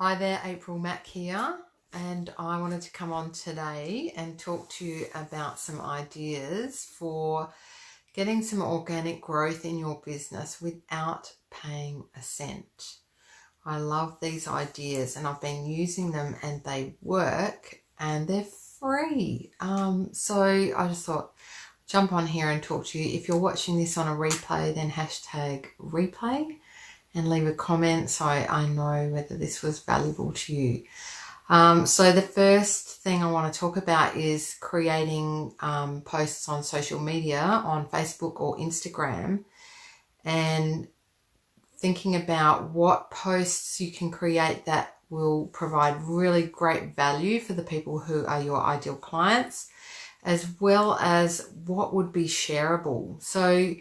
Hi there, April Mack here, and I wanted to come on today and talk to you about some ideas for getting some organic growth in your business without paying a cent. I love these ideas and I've been using them and they work and they're free. So I just thought, jump on here and talk to you. If you're watching this on a replay, then hashtag replay and leave a comment so I know whether this was valuable to you. So the first thing I want to talk about is creating posts on social media, on Facebook or Instagram, and thinking about what posts you can create that will provide really great value for the people who are your ideal clients, as well as what would be shareable. So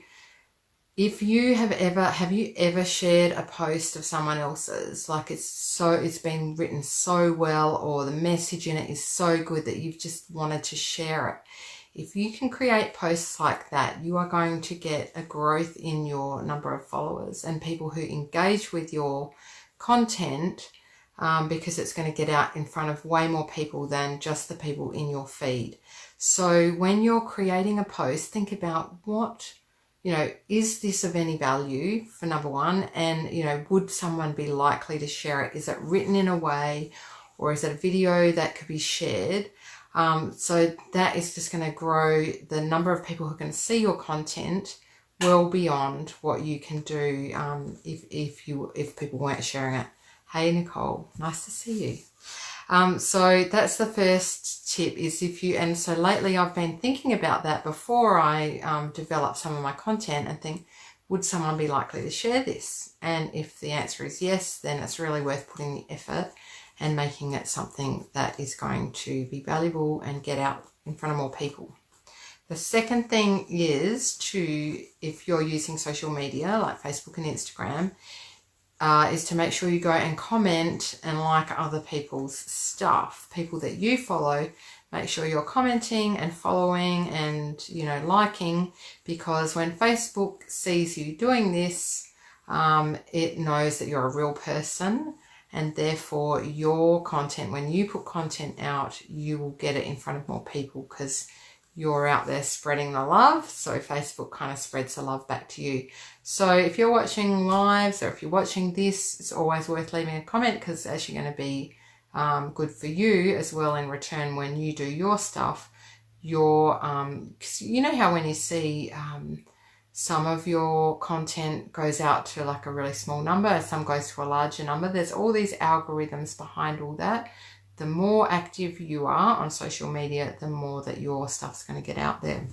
if you have you ever shared a post of someone else's, like it's been written so well, or the message in it is so good that you've just wanted to share it? If you can create posts like that, you are going to get a growth in your number of followers and people who engage with your content, because it's going to get out in front of way more people than just the people in your feed. So when you're creating a post, think about is this of any value, for number one, and, would someone be likely to share it? Is it written in a way, or is it a video that could be shared? So that is just going to grow the number of people who can see your content well beyond what you can do if people weren't sharing it. Hey, Nicole, nice to see you. So that's the first tip, is and so lately I've been thinking about that before I develop some of my content and think, would someone be likely to share this? And if the answer is yes, then it's really worth putting the effort and making it something that is going to be valuable and get out in front of more people. The second thing is if you're using social media like Facebook and Instagram, is to make sure you go and comment and like other people's stuff. People that you follow, make sure you're commenting and following and, liking, because when Facebook sees you doing this, it knows that you're a real person, and therefore your content, when you put content out, you will get it in front of more people because you're out there spreading the love. So Facebook kind of spreads the love back to you. So if you're watching lives, or if you're watching this, it's always worth leaving a comment, because it's actually going to be good for you as well in return when you do your stuff. Cause you know how when you see some of your content goes out to like a really small number, some goes to a larger number, there's all these algorithms behind all that. The more active you are on social media, the more that your stuff's going to get out there.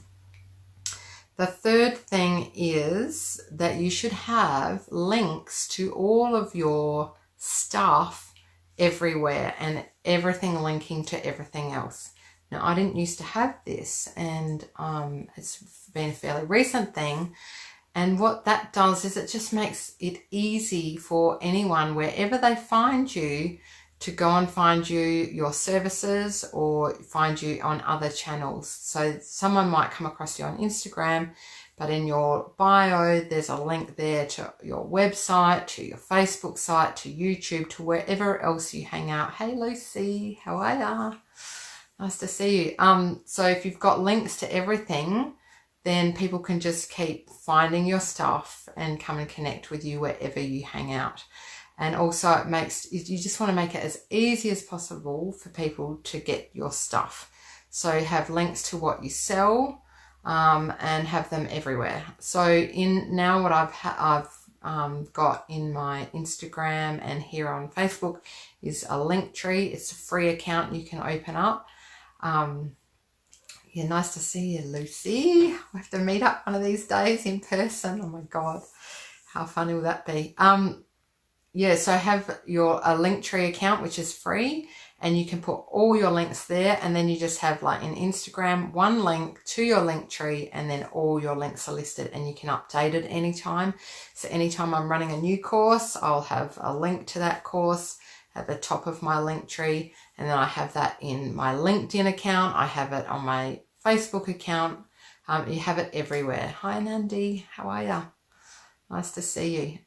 The third thing is that you should have links to all of your stuff everywhere, and everything linking to everything else. Now, I didn't used to have this, and it's been a fairly recent thing. And what that does is it just makes it easy for anyone, wherever they find you, to go and find you, your services, or find you on other channels. So someone might come across you on Instagram, but in your bio, there's a link there to your website, to your Facebook site, to YouTube, to wherever else you hang out. Hey, Lucy, how are ya? Nice to see you. So if you've got links to everything, then people can just keep finding your stuff and come and connect with you wherever you hang out. And also you just want to make it as easy as possible for people to get your stuff. So have links to what you sell, and have them everywhere. So what I've got in my Instagram and here on Facebook is a link tree. It's a free account you can open up. Yeah, nice to see you, Lucy. We have to meet up one of these days in person. Oh my God, how funny will that be? So have a Linktree account, which is free, and you can put all your links there, and then you just have, like in Instagram, one link to your Linktree, and then all your links are listed, and you can update it anytime. So anytime I'm running a new course, I'll have a link to that course at the top of my Linktree, and then I have that in my LinkedIn account. I have it on my Facebook account. You have it everywhere. Hi, Nandi. How are ya? Nice to see you.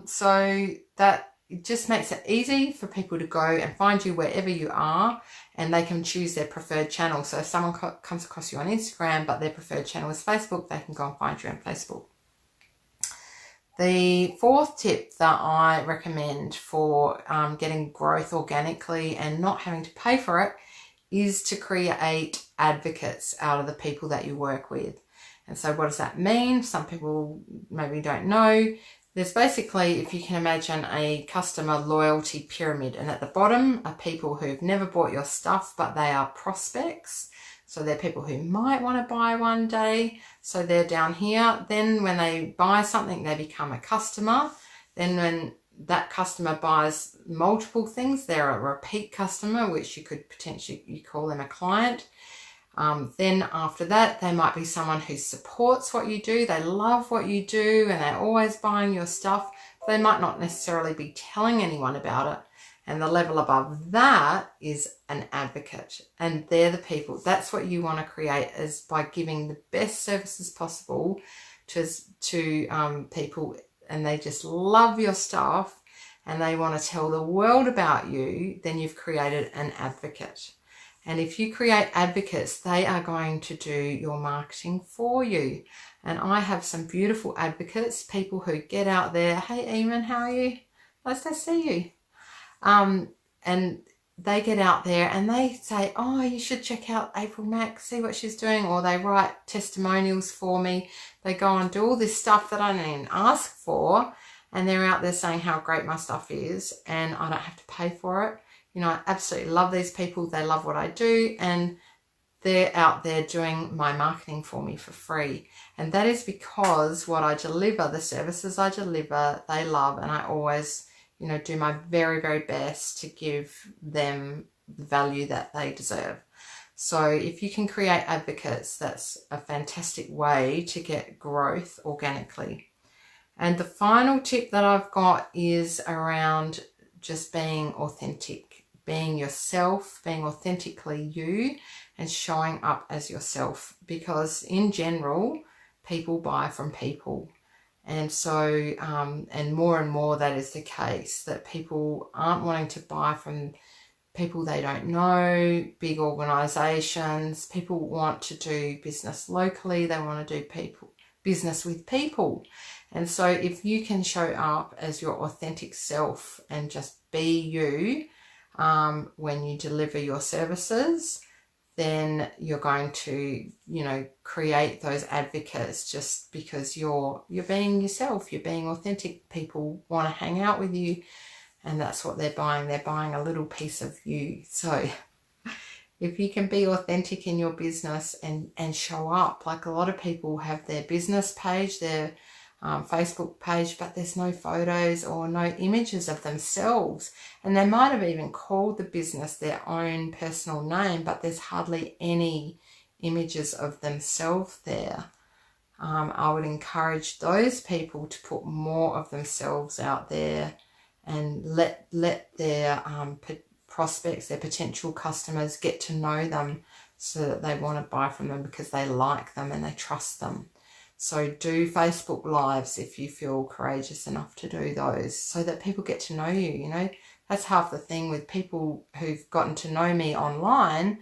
So that it just makes it easy for people to go and find you wherever you are, and they can choose their preferred channel. So if someone comes across you on Instagram but their preferred channel is Facebook, they can go and find you on Facebook. The fourth tip that I recommend for getting growth organically and not having to pay for it is to create advocates out of the people that you work with. And so what does that mean? Some people maybe don't know. There's basically, if you can imagine, a customer loyalty pyramid, and at the bottom are people who've never bought your stuff, but they are prospects. So they're people who might want to buy one day. So they're down here. Then when they buy something, they become a customer. Then when that customer buys multiple things, they're a repeat customer, which you could potentially, you call them a client. Then after that, they might be someone who supports what you do. They love what you do and they're always buying your stuff. They might not necessarily be telling anyone about it. And the level above that is an advocate. And they're the people. That's what you want to create, is by giving the best services possible to people, and they just love your stuff and they want to tell the world about you. Then you've created an advocate. And if you create advocates, they are going to do your marketing for you. And I have some beautiful advocates, people who get out there. Hey, Eamon, how are you? Nice to see you. And they get out there and they say, oh, you should check out April Mack, see what she's doing. Or they write testimonials for me. They go and do all this stuff that I didn't even ask for. And they're out there saying how great my stuff is, and I don't have to pay for it. You know, I absolutely love these people. They love what I do, and they're out there doing my marketing for me for free. And that is because what I deliver, the services I deliver, they love, and I always, you know, do my very, very best to give them the value that they deserve. So if you can create advocates, that's a fantastic way to get growth organically. And the final tip that I've got is around just being authentic. Being yourself, being authentically you, and showing up as yourself, because in general, people buy from people. And so, and more that is the case, that people aren't wanting to buy from people they don't know, big organizations. People want to do business locally. They want to do business with people. And so if you can show up as your authentic self and just be you, when you deliver your services, then you're going to, you know, create those advocates just because you're being yourself, you're being authentic. People want to hang out with you, and that's what they're buying. They're buying a little piece of you. So if you can be authentic in your business and show up, like a lot of people have their business page, their Facebook page, but there's no photos or no images of themselves. And they might have even called the business their own personal name, but there's hardly any images of themselves there. I would encourage those people to put more of themselves out there and let their prospects, their potential customers, get to know them so that they want to buy from them because they like them and they trust them. So do Facebook Lives if you feel courageous enough to do those, so that people get to know you. You know, that's half the thing with people who've gotten to know me online.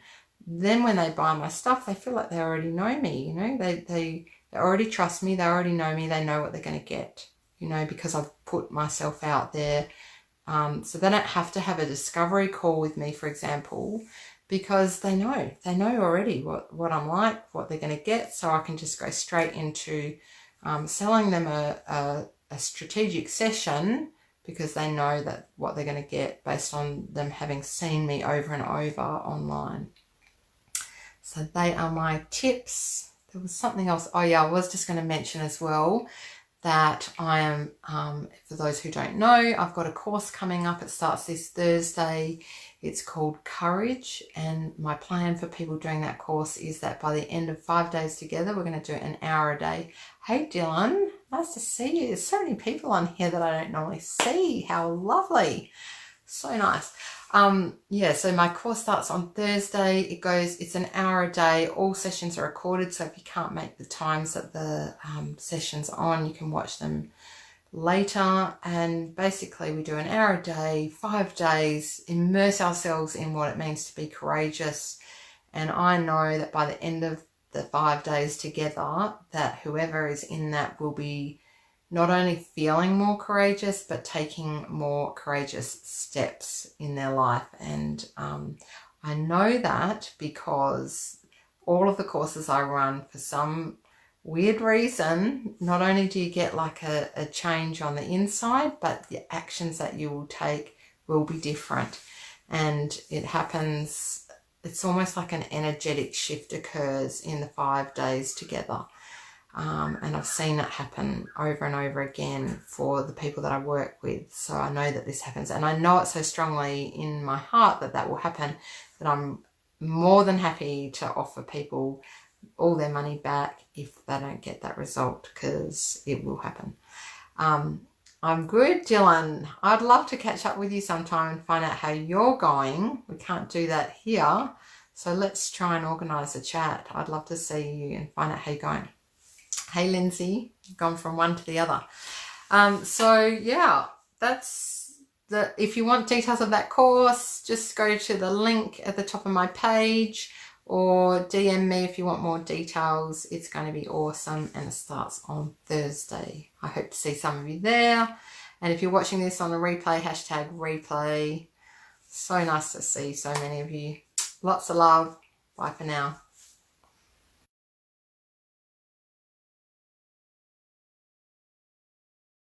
Then when they buy my stuff, they feel like they already know me. You know, they already trust me. They already know me. They know what they're going to get, you know, because I've put myself out there. So they don't have to have a discovery call with me, for example, because they know already what I'm like, what they're going to get. So I can just go straight into selling them a strategic session, because they know that what they're going to get based on them having seen me over and over online. So they are my tips. There was something else. Oh yeah, I was just going to mention as well that I am, for those who don't know, I've got a course coming up. It starts this Thursday. It's called Courage, and my plan for people doing that course is that by the end of 5 days together, we're going to do an hour a day. Hey Dylan, nice to see you. There's so many people on here that I don't normally see. How lovely. So nice. Yeah, so my course starts on Thursday. It's an hour a day. All sessions are recorded, so if you can't make the times that the sessions are on, you can watch them later. And basically we do an hour a day, 5 days, immerse ourselves in what it means to be courageous. And I know that by the end of the 5 days together, that whoever is in that will be not only feeling more courageous, but taking more courageous steps in their life. And I know that because all of the courses I run, for some weird reason, not only do you get like a change on the inside, but the actions that you will take will be different. And it happens, it's almost like an energetic shift occurs in the 5 days together. And I've seen it happen over and over again for the people that I work with. So I know that this happens, and I know it so strongly in my heart that that will happen, that I'm more than happy to offer people all their money back if they don't get that result, because it will happen. I'm good, Dylan. I'd love to catch up with you sometime and find out how you're going. We can't do that here, so let's try and organise a chat. I'd love to see you and find out how you're going. Hey, Lindsay, gone from one to the other. So yeah, that's the. If you want details of that course, just go to the link at the top of my page, or DM me if you want more details. It's going to be awesome, and it starts on Thursday. I hope to see some of you there. And if you're watching this on the replay, hashtag replay. So nice to see so many of you. Lots of love. Bye for now.